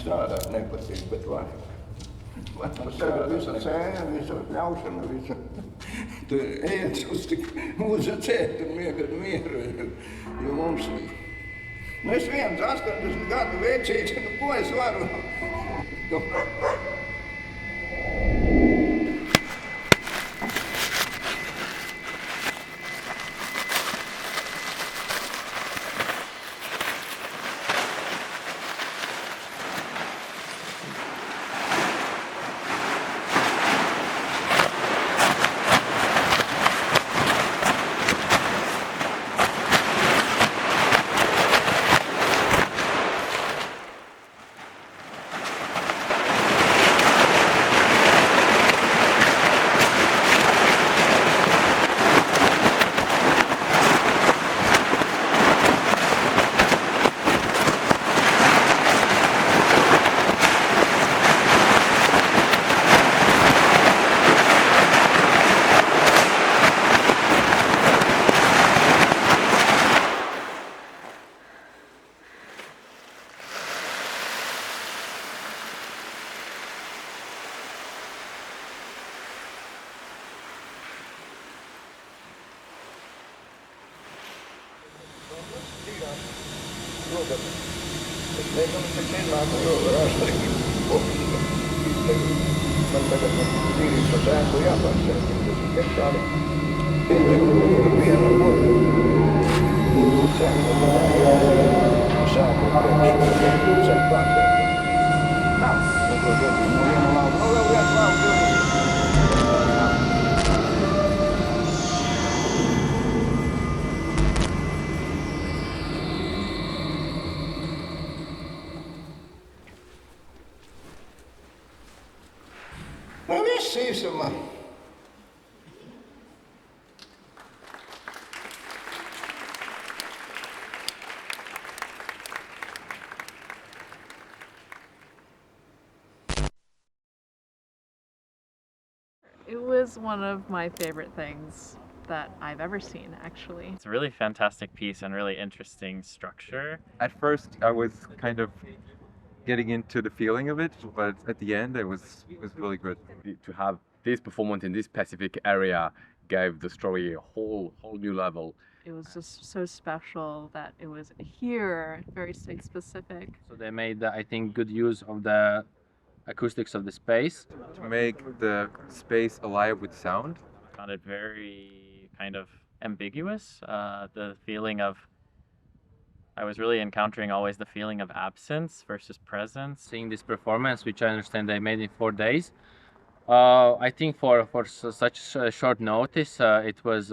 strādāt nepatīk, bet vajag. Tagad visa cēna, visa ļaušana, visa... Tu ejat uz tik uzzacēt un miegat mieru, jo mums... Nu es viens 80 gadu vecīts, nu ko es varu? Man tagad dzīvības pa sēku jāpārsēk, tas ir tādi vienu godu. Sēku priekš, sēku pārsēk. Nav, no viena lauka, no vēl viens lauka. Īsumā. It was one of my favorite things that I've ever seen, actually. It's a really fantastic piece and really interesting structure. At first, I was kind of getting into the feeling of it, but at the end it was really good. To have this performance in this specific area gave the story a whole new level. It was just so special that it was here, very state specific. So they made, I think, good use of the acoustics of the space. To make the space alive with sound. I found it very kind of ambiguous, the feeling of I was really encountering always the feeling of absence versus presence. Seeing this performance, which I understand they made in 4 days, I think for such short notice, it was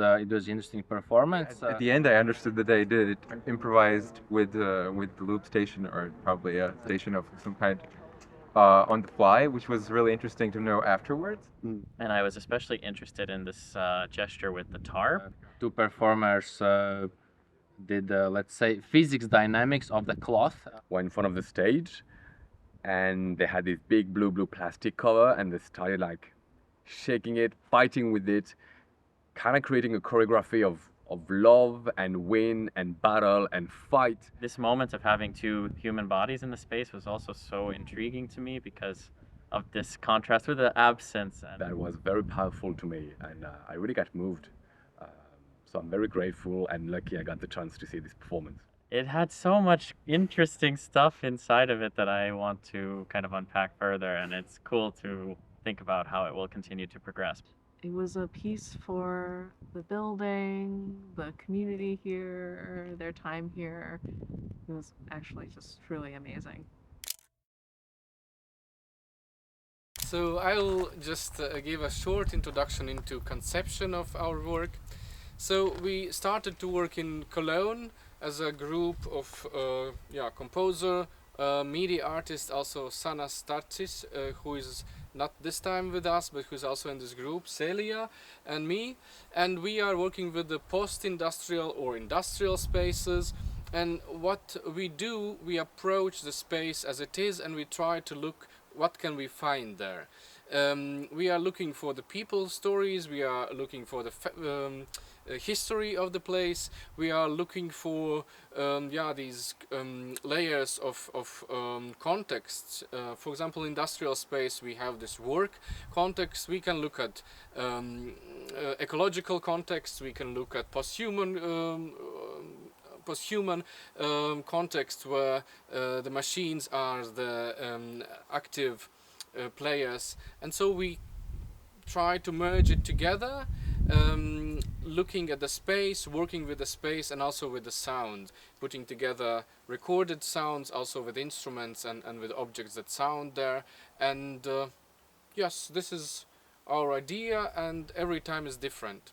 interesting performance. At the end, I understood that they did it improvised with the loop station, or probably a station of some kind, on the fly, which was really interesting to know afterwards. And I was especially interested in this gesture with the tarp. Two performers did, let's say, physics dynamics of the cloth. Were in front of the stage, and they had this big blue plastic cover, and they started like shaking it, fighting with it, kind of creating a choreography of love and win and battle and fight. This moment of having two human bodies in the space was also so intriguing to me because of this contrast with the absence. And that was very powerful to me, and I really got moved. So I'm very grateful and lucky I got the chance to see this performance. It had so much interesting stuff inside of it that I want to kind of unpack further, and it's cool to think about how it will continue to progress. It was a piece for the building, the community here, their time here. It was actually just truly amazing. So I'll just give a short introduction into conception of our work. So we started to work in Cologne as a group of composer, media artist, also Sansusī, who is not this time with us, but who's also in this group, Celia and me. And we are working with the post-industrial or industrial spaces. And what we do, we approach the space as it is, and we try to look what can we find there. We are looking for the people stories, we are looking for the history of the place, we are looking for these layers of context. For example, industrial space, we have this work context, we can look at ecological context, we can look at post-human context where the machines are the active players, and so we try to merge it together, looking at the space, working with the space and also with the sound, putting together recorded sounds also with instruments and with objects that sound there. And yes, this is our idea, and every time is different.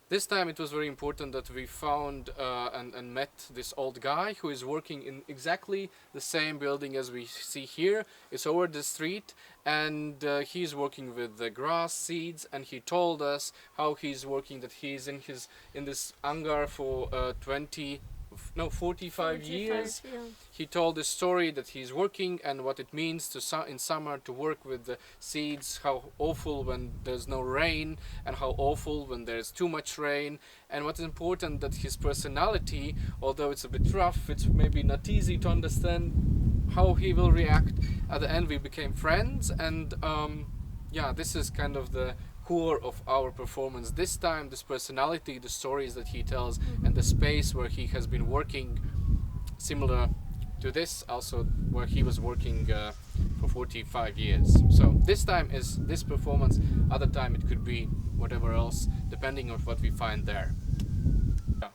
This time it was very important that we found and met this old guy who is working in exactly the same building as we see here. It's over the street, and he's working with the grass seeds, and he told us how he's working, that he's in this hangar for 45 years. Yeah. He told the story that he's working and what it means to in summer to work with the seeds, how awful when there's no rain and how awful when there's too much rain. And what's important, that his personality, although it's a bit rough, it's maybe not easy to understand how he will react. At the end we became friends, and this is kind of the core of our performance this time, this personality, the stories that he tells, and the space where he has been working, similar to this also where he was working for 45 years. So this time is this performance, other time it could be whatever else, depending on what we find there.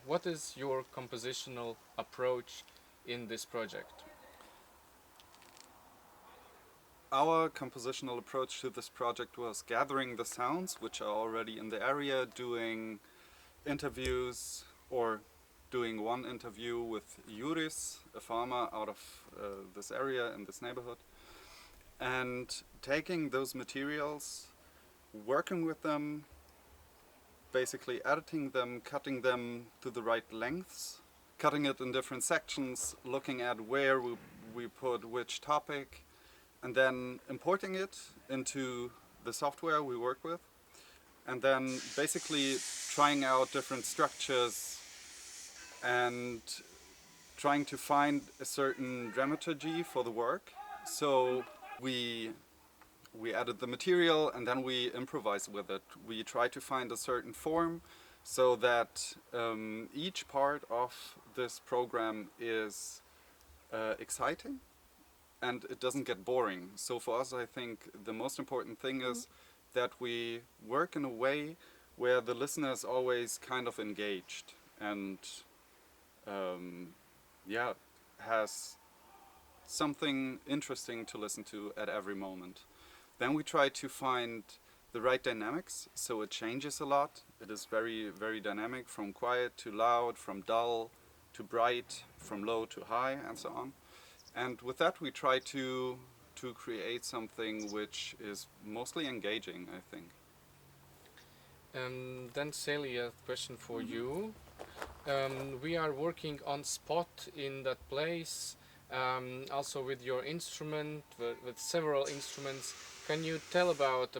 What is your compositional approach in this project? Our compositional approach to this project was gathering the sounds which are already in the area, doing interviews, or doing one interview with Juris, a farmer out of this area in this neighborhood, and taking those materials, working with them, basically editing them, cutting them to the right lengths, cutting it in different sections, looking at where we put which topic, and then importing it into the software we work with, and then basically trying out different structures and trying to find a certain dramaturgy for the work. So we added the material and then we improvise with it. We try to find a certain form so that each part of this program is exciting and it doesn't get boring. So for us, I think the most important thing is that we work in a way where the listener is always kind of engaged and has something interesting to listen to at every moment. Then we try to find the right dynamics, so it changes a lot. It is very, very dynamic, from quiet to loud, from dull to bright, from low to high, and so on. And with that we try to create something which is mostly engaging, I think. Then Celia, a question for you. We are working on spot in that place, also with your instrument, with several instruments. Can you tell about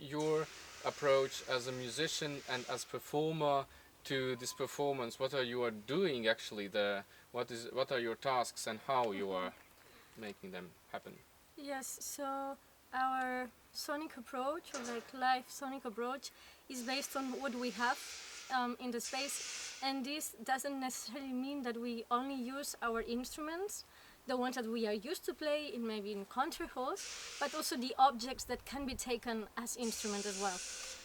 your approach as a musician and as performer to this performance? What are you doing actually there? What are your tasks and how you are making them happen? Yes, so our sonic approach, or like live sonic approach, is based on what we have in the space, and this doesn't necessarily mean that we only use our instruments, the ones that we are used to play in maybe in concert halls, but also the objects that can be taken as instruments as well.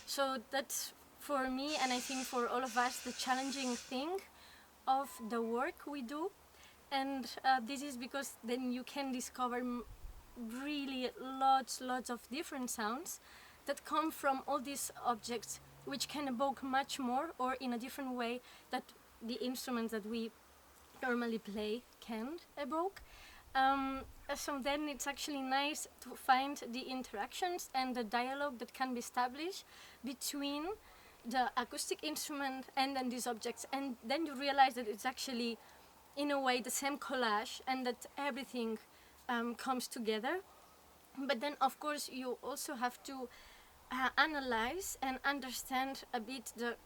So that's for me, and I think for all of us, the challenging thing of the work we do, and this is because then you can discover really lots of different sounds that come from all these objects, which can evoke much more, or in a different way that the instruments that we normally play can evoke. So then it's actually nice to find the interactions and the dialogue that can be established between the acoustic instrument and then these objects, and then you realize that it's actually in a way the same collage, and that everything comes together. But then, of course, you also have to analyze and understand a bit the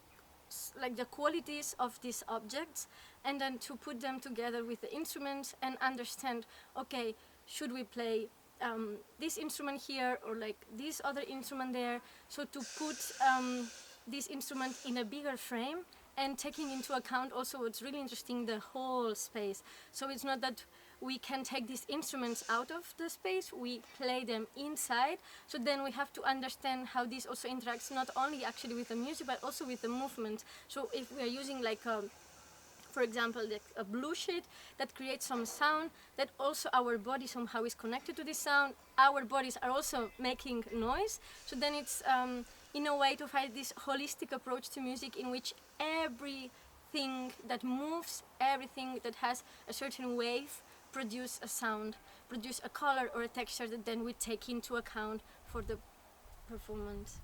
qualities of these objects, and then to put them together with the instruments and understand, okay, should we play this instrument here or like this other instrument there? So to put this instrument in a bigger frame and taking into account also what's really interesting, the whole space. So it's not that we can take these instruments out of the space, we play them inside. So then we have to understand how this also interacts not only actually with the music but also with the movement. So if we are using like for example, like a blue sheet that creates some sound, that also our body somehow is connected to this sound. Our bodies are also making noise. So then it's in a way to find this holistic approach to music in which everything that moves, everything that has a certain wave, produce a sound, produce a color or a texture that then we take into account for the performance.